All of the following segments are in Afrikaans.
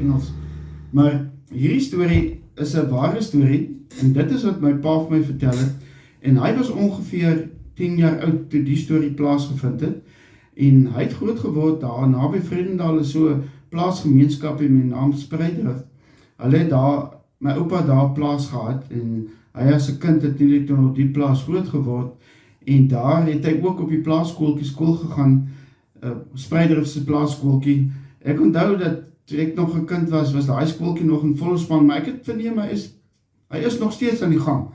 Engels. Maar hierdie storie is 'n ware storie, en dit is wat my pa vir my vertel het, en hy was ongeveer 10 jaar oud toe die storie plaasgevind het, en hy het groot geword daar, naby Vredendal is so 'n plaasgemeenskap met naam Spreidrift. Hulle het daar, my oupa daar plaas gehad, en hy as 'n kind het nie toen op die plaas groot geword, en daar het hy ook op die plaasskooltjie skool gegaan, Spreidriftse plaasskooltjie. Ek onthou dat toe ek nog 'n kind was daai skooltjie nog in volle span, maar ek het verneem hy is nog steeds aan die gang.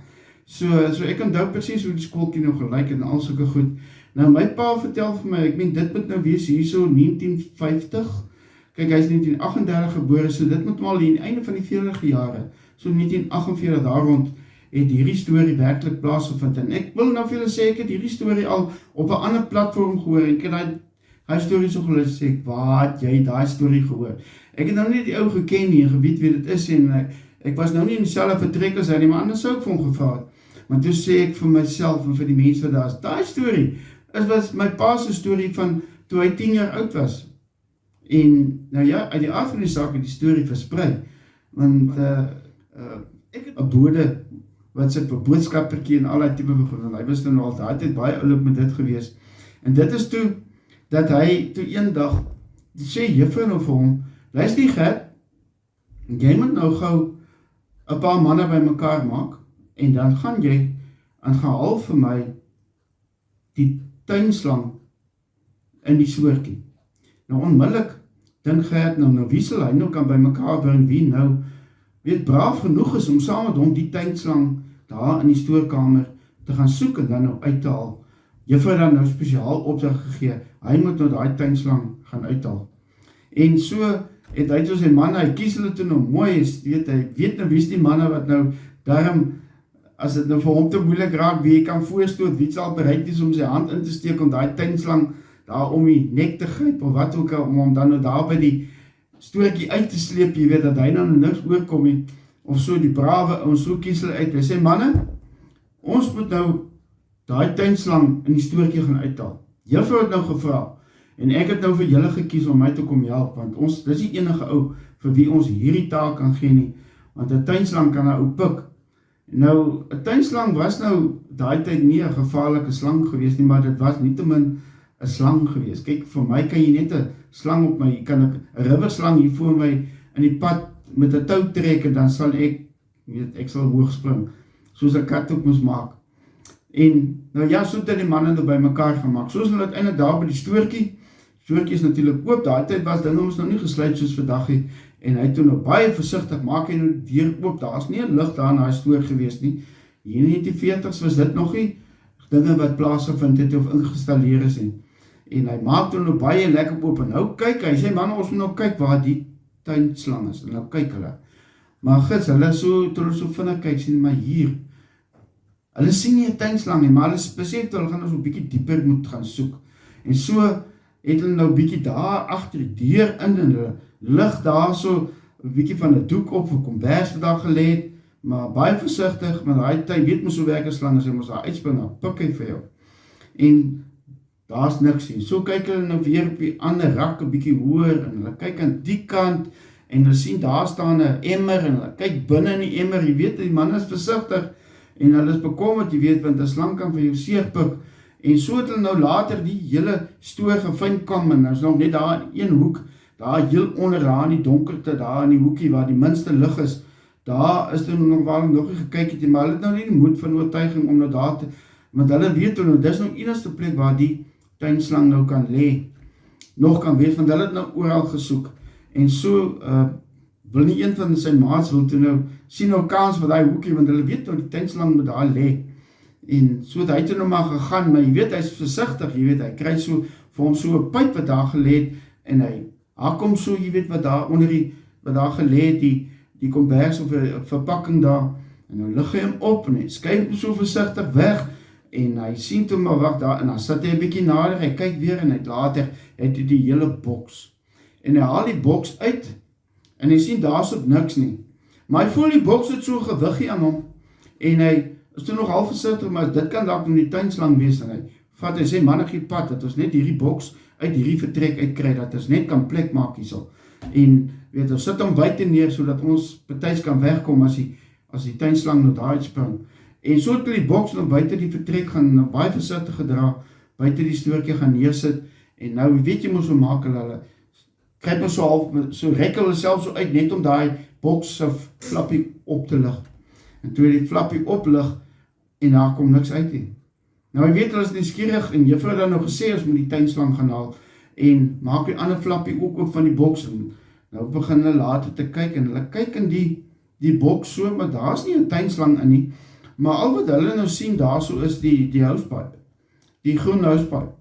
So ek onthou presies hoe die skooltjie nog gelyk en al sulke goed. Nou my pa vertel vir my, ek meen dit moet nou wees hierso 1950. Kyk, hy is 1938 gebore, so dit moet maar die einde van die 40e jare. So 1948 daar rond het hierdie storie werklik plaasgevind. En ek wil nou vir julle sê, ek het hierdie storie al op 'n ander platform gehoor, en ek het hy storie so geluid, sê ek, wat, jy het daai storie gehoor. Ek het nou nie die ou geken nie, en geweet wie dit is, en ek was nou nie in dieselfde vertrek as hy nie, maar anders sou ek vir hom gevra het. Maar toe sê ek vir myself en vir die mense wat daar is, daai storie was my pa se storie van toe hy 10 jaar oud was. En nou ja, uit die aard van die saak het die storie versprei, want ek het 'n bode wat sit vir boodskappertjie en allerlei tipe begin, hy was nou al daai tyd baie oulik met dit gewees, en dit is toe, dat hy toe eendag, sê juffrou nou vir hom, luister Gert, jy moet nou gou 'n paar manne by mekaar maak, en dan gaan jy, en gaan haal vir my, die tuinslang, in die soortjie. Nou onmiddellik, dink Gert nou wie sal hy nou kan by mekaar bring, wie nou, weet braaf genoeg is, om saam met hom die tuinslang, daar in die stoorkamer, te gaan soek, en dan nou uit te haal. Juffrou dan nou spesiaal opdrag gegee, hy moet nou daai tuinslang gaan uithaal. En so het hy toe sy manne, hy kies hulle toe nou mooi, hy weet nou wie is die manne wat nou, daarom, as dit nou vir hom te moeilik raak, wie kan voorstoot, wie sal bereid is om sy hand in te steek, om daai tuinslang daar om die nek te gryp, of wat ook al, om hom dan nou daar by die stoortjie uit te sleep, jy weet, dat hy nou niks oorkom nie, of so die brawe, ons so kies hulle uit, hy sê, manne, ons moet nou daai tuinslang in die stoortjie gaan uithaal. Juffrou het nou gevra, en ek het nou vir julle gekies om my te kom help, want dis die enige ou, vir wie ons hierdie taak kan gee nie, want 'n tuinslang kan 'n ou pik. Nou, 'n tuinslang was nou, daai tyd nie 'n gevaarlike slang gewees nie, maar dit was nietemin 'n slang gewees. Kyk, vir my kan jy net 'n slang op my, kan 'n rubberslang hier voor my in die pad met 'n tou trek, en dan sal ek sal hoog spring, soos 'n kat ook moes maak. En, nou ja, so het die manne nou by mekaar gemaak, soos hulle uiteindelik daar by die stoortjie is natuurlik oop, daai tyd was dinge ons nou nie gesluit soos vandag nie, en hy toe nou baie versigtig, maak hy nou die deur oop, daar is nie 'n lig daar in daai stoor gewees nie, hier in die 40's was dit nog nie, dinge wat plaasgevind het of ingestalleer is, en hy maak toe nou baie lekker oop, en nou kyk hy, sê man, ons moet nou kyk waar die tuinslang is, en nou kyk hulle, maar gids, hulle so vinnig kyk, sê maar hier, hulle sien nie 'n tuinslang nie, maar hulle besef hulle gaan ons 'n bietjie dieper moet gaan soek, en so het hulle nou bietjie daar agter die deur in, en hulle lig daar so 'n bietjie van 'n doek op, 'n kombers wat daar gelê het, maar baie versigtig, maar daai tyd weet mens hoe werk 'n slang, as hy mos daar uitspring, dan pik hy vir jou, en daar's niks nie. So kyk hulle nou weer op die ander rak 'n bietjie hoër, en hulle kyk aan die kant, en hulle sien daar staan 'n emmer, en hulle kyk binne in die emmer, jy weet, die man is versigtig, en hulle is bekommerd, jy weet, want 'n slang kan vir jou seerpik, en so het hulle nou later die hele stoor gevind kom, en is nog net daar in een hoek, daar heel onderaan die donkerte, daar in die hoekie waar die minste lig is, daar is er nog waar nog nie gekyk het, maar hulle het nou nie die moed van oortuiging om nou daar te, want hulle weet nou, dis nou enigste plek waar die tuinslang nou kan lê, nog kan weet, want hulle het nou oral gesoek, en so, wil nie een van sy maats wil toe nou, sien nou kans vir die hoekie, want hulle weet nou die tuinslang moet daar lê, en so het hy toe nou maar gegaan, maar jy weet, hy is versigtig, jy weet, hy kry so, vir hom so 'n pyp wat daar gelê het, en hy kom so, jy weet, wat daar onder wat daar gelê het, die kombers of 'n verpakking daar, en nou lig hy hom op, en hy skuif hom so versigtig weg, en hy sien toe maar wacht daar, en dan sit hy 'n bietjie nader, hy kyk weer, en hy later, het hy die hele boks, en hy haal die boks uit, en hy sien daar sit niks nie, maar hy voel die boks het so gewiggie aan hom, en hy is toe nog half versigtig, maar dit kan dalk nou die tuinslang wees, en hy sê, man, ek gee pad, dat ons net hierdie boks uit hierdie vertrek uitkry, dat ons net kan plek maak hierso, En weet, ons sit hom buite neer, sodat ons partyds kan wegkom as die tuinslang nou daar uitspring. En so het die boks nou buite die vertrek gaan, baie versigtig gedra, buite die stoortjie gaan neersit, en nou weet jy mos hoe maak hulle, krijg ons so half, so rek hulle self so uit, net om daai boks se flappie op te lig. En toe die flappie oplig, en daar kom niks uit nie. Nou, jy weet, hulle is nieuwsgierig, en juffrou het dan nog gesê, ons moet die tuinslang gaan haal, en maak die ander flappie ook op van die boks, en nou begin hulle later te kyk, en hulle kyk in die boks so, maar daar is nie 'n tuinslang in nie, maar al wat hulle nou sien daar so is die housepipe, die groen housepipe.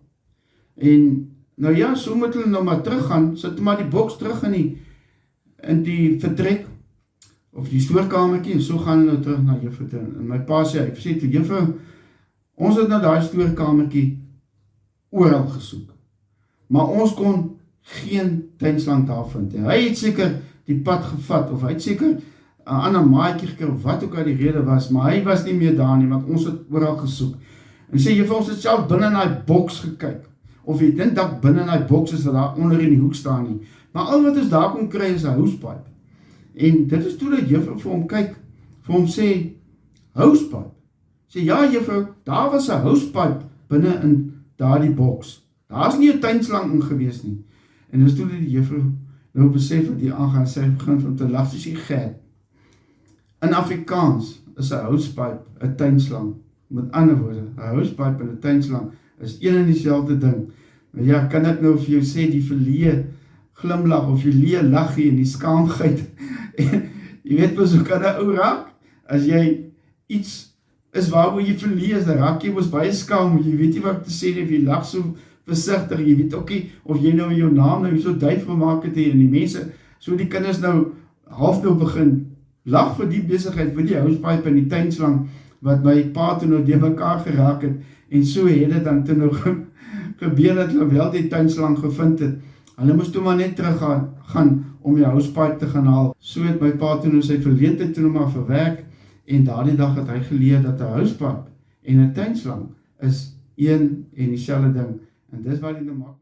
En nou ja, so moet hulle nou maar teruggaan, sit maar die boks terug in die vertrek, of die stoorkamertjie, en so gaan hulle nou terug na juffrou toe. En my pa sê toe, juffrou, ons het nou daai stoorkamertjie oral gesoek, maar ons kon geen tuinslang daar vind. En hy het seker die pad gevat, of hy het seker 'n ander maatjie gekry, of wat ook al die rede was, maar hy was nie meer daar nie, want ons het oral gesoek. En sê, juffrou, ons het self binne in die boks gekyk, of jy dink dat binne in die boks is dat daar onder in die hoek staan nie, maar al wat ons daar kon kry is 'n housepipe. En dit is toe dat juffrou vir hom kyk, vir hom sê, housepipe? Sê, ja juffrou, daar was 'n housepipe binne in daardie boks. Daar is nie 'n tuinslang in gewees nie. En dis toe die juffrou nou besef wat hier aangaan, sy begin van te lag, sy gek. In Afrikaans is 'n housepipe 'n tuinslang. Met ander woorde, 'n housepipe en 'n tuinslang is een en dieselfde ding. Maar ja, kan ek nou vir jou sê, die verleë glimlag, of die leë laggie en die skaamheid, jy weet mos, hoe kan 'n ou raak? As jy iets is waaroor jy verleë is, dan raak jy mos baie skaam, jy weet nie wat te sê nie, of jy lag so versigtig, jy weet ook nie, of jy nou jou naam nou so duif gemaak het, en die mense, so die kinders nou, half nou begin, lag vir die besigheid, vir die housepipe en die tuinslang, wat my pa toe nou die mekaar geraak het, en so het het dan toe nou gebeur dat hulle wel die tuinslang gevind het. Hulle moes toe maar net terug gaan om die housepipe te gaan haal. So het my pa toe nou sy verleentheid toe nou maar verwerk, en daardie dag het hy geleer dat 'n housepipe en 'n tuinslang is een en dieselfde ding. En dis wat die nou maak.